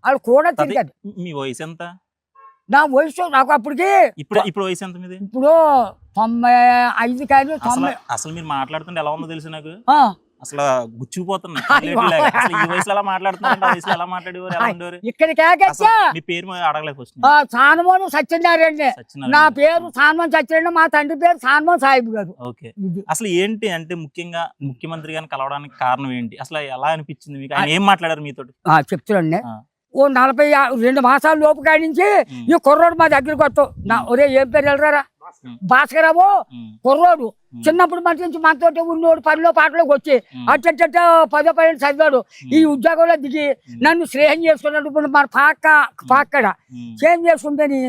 వాళ్ళు కూడా తిరిగారు. మీ వయసు ఎంత? నా వయసు నాకు అప్పటికి ఇప్పుడు వయసు ఎంత మీది? ఇప్పుడు 95 కానీ 90. అసలు మీరు మాట్లాడుతుంటే ఎలా ఉందో తెలుసు నాకు. ఆ, అసలు గుచ్చుకుపోతున్నా. ఈ వయసులో ఎలా మాట్లాడుతున్నారు, ఆ వయసులో ఎలా మాట్లాడేవారు, ఎలా ఉండేవారు? ఇక్కడికి అసలు మీ పేరు అడగలేదు ఫస్ట్. సానమోను సత్యనారాయణ. నా పేరు సానమోను సత్యనారాయణ, మా తండ్రి పేరు సానమోను సాహిబ్ గారు. ఓకే. అసలు ఏంటి అంటే ముఖ్యంగా ముఖ్యమంత్రి గారిని కలవడానికి కారణం ఏంటి? అసలు ఎలా అనిపించింది మీకు? ఆయన ఏం మాట్లాడారు మీతో? చెప్తున్నాండి. ఓ 42 మాసాల లోపు కాడి నుంచి ఈ కుర్రోడు మా దగ్గరికి వస్తావు. ఒరే ఏం పేరు వెళ్ళరా భాస్కరరావు కుర్రోడు. చిన్నప్పుడు మన నుంచి మనతోటి ఉన్నోడు పనిలో పాటలోకి వచ్చి అట్ట 10 12 చదివాడు. ఈ ఉద్యోగంలో దిగి నన్ను స్నేహం చేసుకున్నాడు. ఇప్పుడు మన పాక్కడ స్నేహం చేసుకుంటేని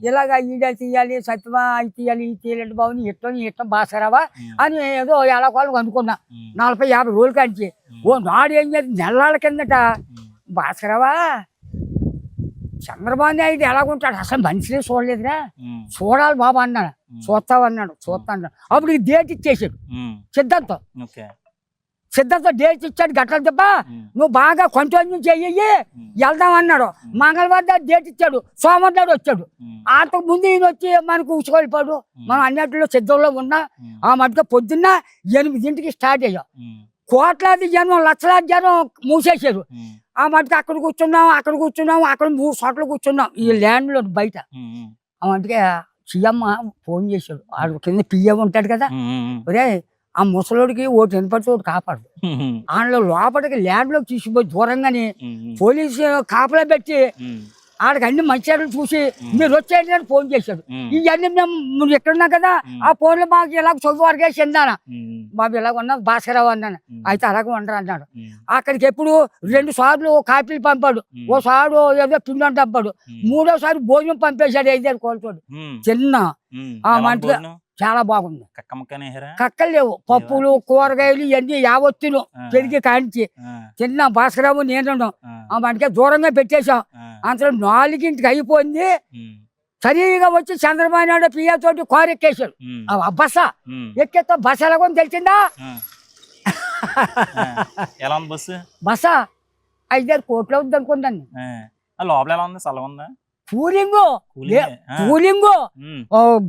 ఇలాగా ఈడ తీయాలి, సత్యమా అది తీయాలి, ఇది తీయాలంటే బాగుంది, ఇష్టం భాస్కరరావా అని ఏదో ఎలా కాలం అనుకున్నా. 40-50 రోజుల కాంచి ఓ నాడు ఏం చేసి నెలల కిందట భాస్కరరావా చంద్రబాబు నాయుడు ఎలాగుంటాడు అసలు మనిషినే చూడలేదురా, చూడాలి బాబా అన్నాడు. చూస్తావన్నాడు. అప్పుడు డేట్ ఇచ్చేసాడు సిద్ధాంతం డేట్ ఇచ్చాడు. గట్ల దెబ్బ నువ్వు బాగా కంటిన్యూ చెయ్యి వెళ్దాం అన్నాడు. మంగళవారం డేట్ ఇచ్చాడు, సోమవారం నాడు వచ్చాడు. అంతకు ముందు ఈయన వచ్చి మనకు ఉచ్చుకోలిపోయాడు. మనం అన్నింటిలో సిద్ధంలో ఉన్నా. ఆ మధ్య పొద్దున్న 8ంటికి స్టార్ట్ అయ్యాం. కోట్లాది జనం, లక్షలాది జనం మూసేశారు. ఆ మటుకు అక్కడ కూర్చున్నాం, అక్కడ 3 చోట్ల కూర్చున్నాం ఈ ల్యాండ్ లో బయట. ఆ మటుకే సీఎం ఫోన్ చేశాడు. ఆడు కింద పిఎం ఉంటాడు కదా, ఒరే ఆ ముసలోడికి ఓటు వినపడితే ఒకటి కాపాడు, అందులో లోపలికి ల్యాండ్ లోకి తీసుకుపోయి దూరంగానే పోలీసు కాపలా పెట్టి ఆడికి అన్ని మంచిర్యాలు చూసి మీరు వచ్చేయండి అని ఫోన్ చేశాడు. ఇవన్నీ మేము ఎక్కడున్నా కదా ఆ ఫోన్లో మాకు ఇలాగ చదువు వరకే చెందానా బాబు ఇలాగ ఉన్నా భాస్కరరావు అన్నాను. అయితే అలాగే ఉండరు అన్నాడు. అక్కడికి ఎప్పుడు 2 సార్లు కాపీలు పంపాడు. ఓసారి ఏదో పిండం పంపాడు. 3వసారి భోజనం పంపేశాడు. 5 కోల్పోడు చిన్న ఆ మంటలో. చాలా బాగుంది. కక్కలు లేవు, పప్పులు కూరగాయలు ఇవన్నీ యావత్తులు పెరిగి కాంచి చిన్న భాస్కరరావు నేను ఆ మనకే దూరంగా పెట్టేశాం. అంతలో 4ంటికి అయిపోయింది. సరిగా వచ్చి చంద్రబాబు నాయుడు పియ్య తోటి కారు ఎక్కేశాడు. బస ఎక్కేస్తా బస్ ఎలాగో తెలిసిందా? బస 5-6 కోట్లు అవుతుంది అనుకుంటాను. లోపల ఎలా ఉంది? చల్లగా ఉందా? కూలింగ్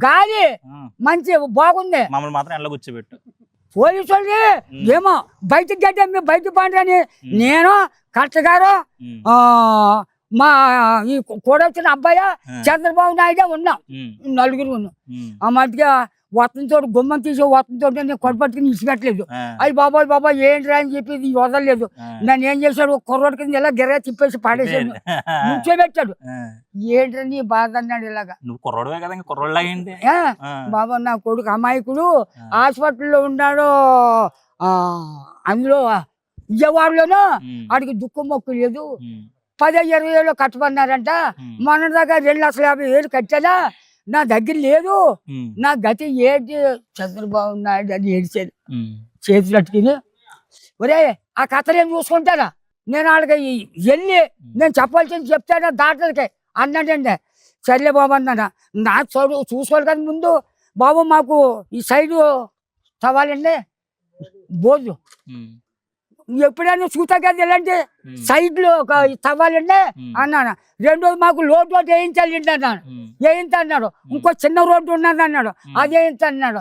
గాలి మంచి బాగుంది. మమ్మల్ని మాత్రం ఎండలో కూర్చోబెట్టు. పోలీసు వాళ్ళకి ఏమో బయటకు గడ్డ మీరు బయట పండని నేను కట్టగారు మా ఈ కూడా వచ్చిన అబ్బాయి చంద్రబాబు నాయుడే ఉన్నాం. 4 ఉన్నాం. ఆ మధ్య వతంతో గుమ్మం తీసి వతంతో నేను కొడపట్టుకుని ఇచ్చిపెట్టలేదు. అయ్యి బాబాయ్ ఏంట్రా అని చెప్పి వదలలేదు. నన్ను ఏం చేశాడు, కుర్రోడి కింద ఇలా గిర్ర తిప్పేసి పాడేసాడు, నుంచోబెట్టాడు. ఏంట్రా నీ బాధ అన్నాడు. ఇలాగా నువ్వు కుర్రోడువే కదా, కుర్రోడ్లా ఏంటి బాబా నా కొడుకు అమాయకుడు హాస్పిటల్లో ఉన్నాడు. అందులో విజయవాడలోనూ వాడికి దుఃఖం మొక్కు లేదు. 10-20 ఏళ్ళు కట్టమన్నారంట. మొన్న దాకా 2,50,000 కట్టానా, నా దగ్గర లేదు, నా గతి ఏంటి చంద్రబాబు నాయుడు అని ఏడిచాడు చేతులు అట్టుకుని. ఒరే ఆ కథలు ఏం చూసుకుంటారా, నేను వాళ్ళకి వెళ్ళి నేను చెప్పాల్సింది చెప్తానా డాక్టర్కి అన్నాడండి. సర్లే బాబు అన్నాను. నా చూసుకోవాలి కదా ముందు బాబు, మాకు ఈ సైడు తవ్వాలండి బోర్డు ఎప్పుడైనా చూతా కదా ఇలాంటి సైడ్లు తవ్వాలండి అన్నాను. 2రోజు మాకు లోడ్ వేయించాలి అన్నాడు. వేయింత అన్నాడు. ఇంకో చిన్న రోడ్డు ఉన్నది అన్నాడు, అది వేయింత అన్నాడు.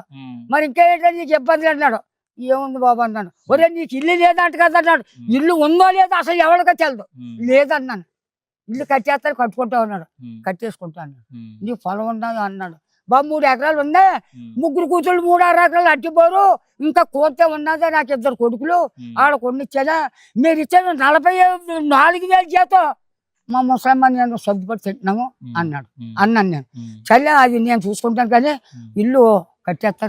మరి ఇంకేంటో నీకు ఇబ్బందులు అన్నాడు. ఏముంది బాబు అన్నాడు. ఒరే నీకు ఇల్లు లేదంట కదా అన్నాడు. ఇల్లు ఉందో లేదో అసలు ఎవరికో తెలదు. లేదన్నాను. ఇల్లు కట్టేస్తారు, కట్టుకుంటా ఉన్నాడు. కట్టేసుకుంటా అన్నాడు. నీకు పొలం ఉన్నది అన్నాడు. బాబు 3 ఎకరాలు ఉంది, 3 కూతుళ్ళు 3-6 ఎకరాలు అట్టిపోరు, ఇంకా కోతే ఉన్నదా, నాకు 2 కొడుకులు ఆడ కొన్నిచ్చానా, మీరు ఇచ్చాను 44,000 జీతం మా ముసలమ్మ నేను సర్దుపడి తింటున్నాము అన్నాను. నేను సరే అది నేను చూసుకుంటాను కానీ ఇల్లు కట్టేస్తారు